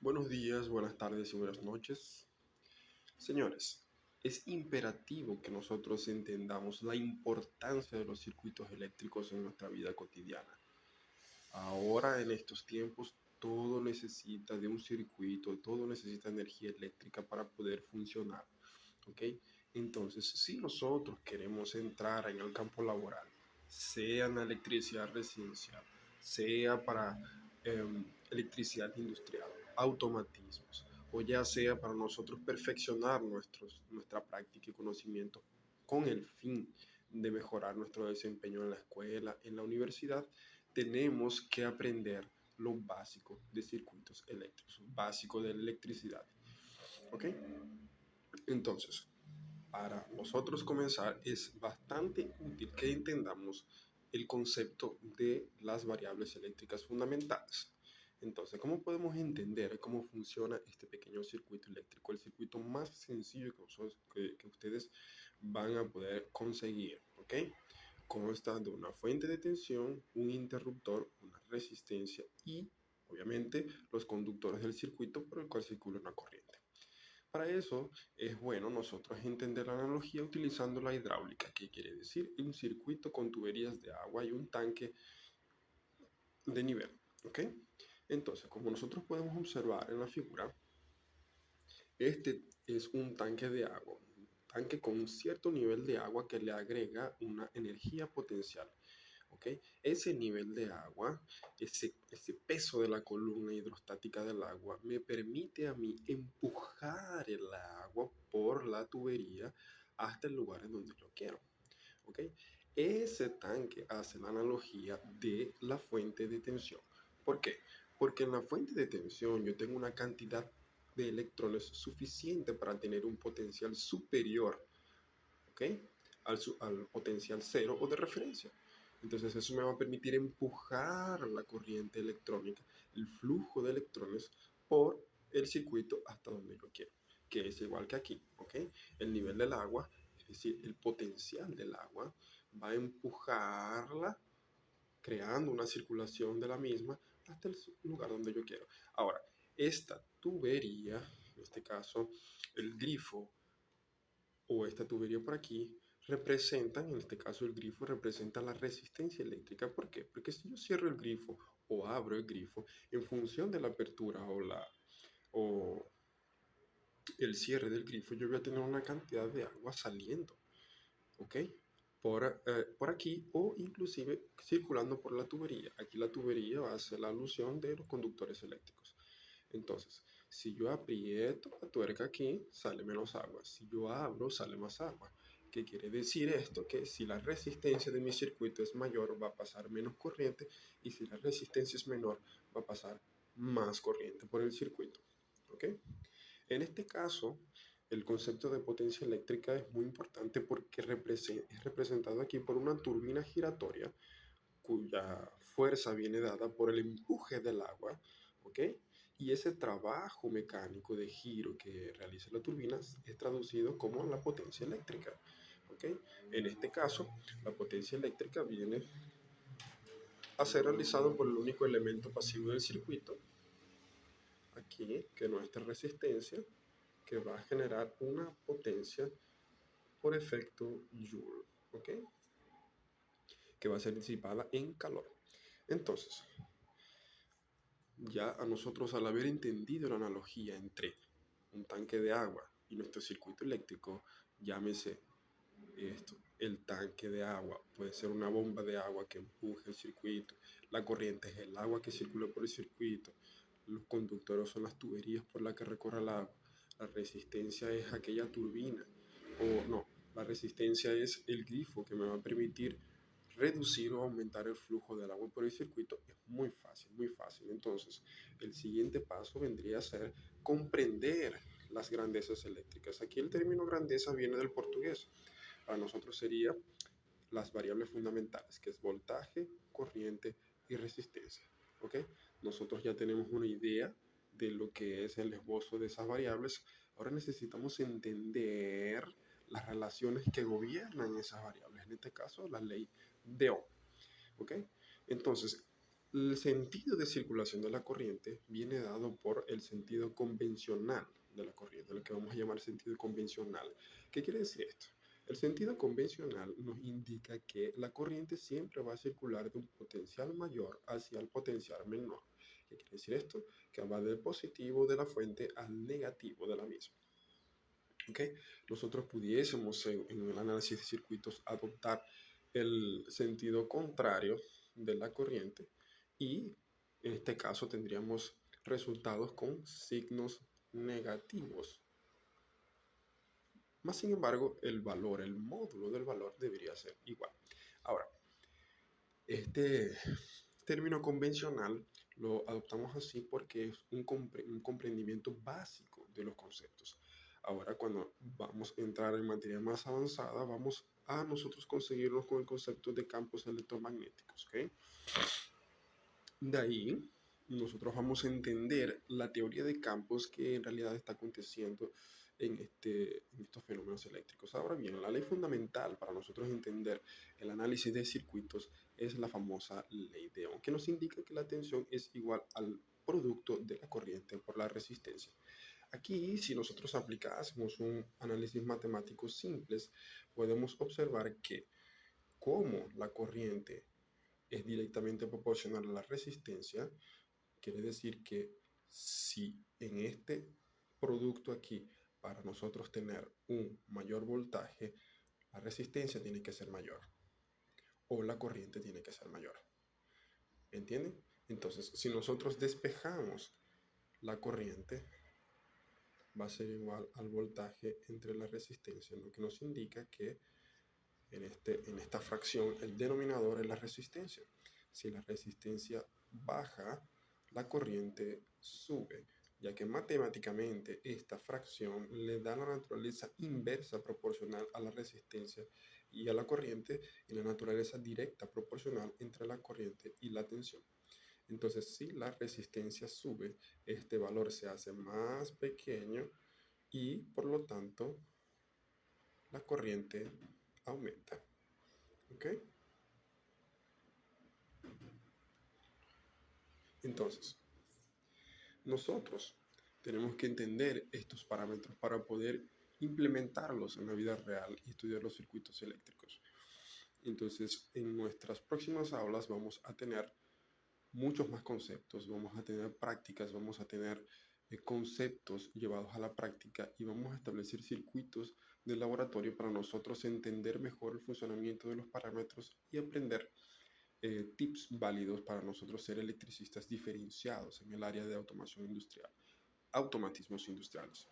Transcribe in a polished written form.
Buenos días, buenas tardes y buenas noches. Señores, es imperativo que nosotros entendamos la importancia de los circuitos eléctricos en nuestra vida cotidiana. Ahora, en estos tiempos, todo necesita de un circuito, todo necesita energía eléctrica para poder funcionar. ¿Ok? Entonces, si nosotros queremos entrar en el campo laboral, sea en la electricidad residencial, sea para electricidad industrial, automatismos, o ya sea para nosotros perfeccionar nuestra práctica y conocimiento con el fin de mejorar nuestro desempeño en la escuela, en la universidad, tenemos que aprender lo básico de circuitos eléctricos, básico de la electricidad. ¿Ok? Entonces, para nosotros comenzar es bastante útil que entendamos el concepto de las variables eléctricas fundamentales. Entonces, ¿cómo podemos entender cómo funciona este pequeño circuito eléctrico? El circuito más sencillo que ustedes van a poder conseguir, ¿ok? Consta de una fuente de tensión, un interruptor, una resistencia y, obviamente, los conductores del circuito por el cual circula una corriente. Para eso es bueno nosotros entender la analogía utilizando la hidráulica, que quiere decir un circuito con tuberías de agua y un tanque de nivel. ¿Ok? Entonces, como nosotros podemos observar en la figura, este es un tanque de agua, un tanque con un cierto nivel de agua que le agrega una energía potencial. ¿Ok? Ese nivel de agua, ese peso de la columna hidrostática del agua, me permite a mí empujar el agua por la tubería hasta el lugar en donde yo quiero. ¿Ok? Ese tanque hace la analogía de la fuente de tensión. ¿Por qué? Porque en la fuente de tensión yo tengo una cantidad de electrones suficiente para tener un potencial superior, ¿ok? Al potencial cero o de referencia. Entonces eso me va a permitir empujar la corriente electrónica, el flujo de electrones por el circuito hasta donde yo quiero, que es igual que aquí, ¿ok? El nivel del agua, es decir, el potencial del agua, va a empujarla creando una circulación de la misma hasta el lugar donde yo quiero. Ahora, esta tubería, en este caso el grifo o esta tubería por aquí, representan, en este caso el grifo representa la resistencia eléctrica. ¿Por qué? Porque si yo cierro el grifo o abro el grifo, en función de la apertura o el cierre del grifo, yo voy a tener una cantidad de agua saliendo, ¿ok? Por aquí o inclusive circulando por la tubería. Aquí la tubería hace la alusión de los conductores eléctricos. Entonces, si yo aprieto la tuerca aquí, sale menos agua. Si yo abro, sale más agua. ¿Qué quiere decir esto? Que si la resistencia de mi circuito es mayor, va a pasar menos corriente, y si la resistencia es menor, va a pasar más corriente por el circuito. ¿Ok? En este caso, el concepto de potencia eléctrica es muy importante porque es representado aquí por una turbina giratoria cuya fuerza viene dada por el empuje del agua, ¿ok? Y ese trabajo mecánico de giro que realiza la turbina es traducido como la potencia eléctrica, ¿ok? En este caso, la potencia eléctrica viene a ser realizado por el único elemento pasivo del circuito, aquí, que no es nuestra resistencia, que va a generar una potencia por efecto Joule, ¿ok? Que va a ser disipada en calor. Entonces, ya a nosotros, al haber entendido la analogía entre un tanque de agua y nuestro circuito eléctrico, llámese esto, el tanque de agua puede ser una bomba de agua que empuje el circuito, la corriente es el agua que circula por el circuito, los conductores son las tuberías por las que recorre el agua, la resistencia es aquella turbina, o no, la resistencia es el grifo que me va a permitir reducir o aumentar el flujo del agua por el circuito. Es muy fácil, muy fácil. Entonces, el siguiente paso vendría a ser comprender las grandezas eléctricas. Aquí el término grandeza viene del portugués. Para nosotros sería las variables fundamentales, que es voltaje, corriente y resistencia. ¿Ok? Nosotros ya tenemos una idea de lo que es el esbozo de esas variables. Ahora necesitamos entender las relaciones que gobiernan esas variables, en este caso la ley de Ohm. ¿Ok? Entonces, El sentido de circulación de la corriente viene dado por el sentido convencional de la corriente, lo que vamos a llamar sentido convencional. ¿Qué quiere decir esto? El sentido convencional nos indica que la corriente siempre va a circular de un potencial mayor hacia el potencial menor. ¿Qué quiere decir esto? Que va del positivo de la fuente al negativo de la misma. ¿Okay? Nosotros pudiésemos en el análisis de circuitos adoptar el sentido contrario de la corriente y en este caso tendríamos resultados con signos negativos. Más sin embargo, el valor, el módulo del valor debería ser igual. Ahora, este término convencional lo adoptamos así porque es un comprendimiento básico de los conceptos. Ahora, cuando vamos a entrar en materia más avanzada, vamos a nosotros conseguirnos con el concepto de campos electromagnéticos. ¿Okay? De ahí, nosotros vamos a entender la teoría de campos que en realidad está aconteciendo en estos fenómenos eléctricos. Ahora bien, la ley fundamental para nosotros entender el análisis de circuitos es la famosa ley de Ohm, que nos indica que la tensión es igual al producto de la corriente por la resistencia. Aquí, si nosotros aplicásemos un análisis matemático simple, podemos observar que como la corriente es directamente proporcional a la resistencia, quiere decir que si en este producto aquí, para nosotros tener un mayor voltaje, la resistencia tiene que ser mayor o la corriente tiene que ser mayor. ¿Entienden? Entonces, si nosotros despejamos la corriente, va a ser igual al voltaje entre la resistencia, lo que nos indica que en esta fracción el denominador es la resistencia. Si la resistencia baja, la corriente sube, ya que matemáticamente esta fracción le da la naturaleza inversa proporcional a la resistencia y a la corriente y la naturaleza directa proporcional entre la corriente y la tensión. Entonces, si la resistencia sube, este valor se hace más pequeño y por lo tanto la corriente aumenta. ¿Ok? Entonces, nosotros tenemos que entender estos parámetros para poder implementarlos en la vida real y estudiar los circuitos eléctricos. Entonces, en nuestras próximas aulas vamos a tener muchos más conceptos, vamos a tener prácticas, vamos a tener conceptos llevados a la práctica y vamos a establecer circuitos de laboratorio para nosotros entender mejor el funcionamiento de los parámetros y aprender tips válidos para nosotros ser electricistas diferenciados en el área de automación industrial, automatismos industriales.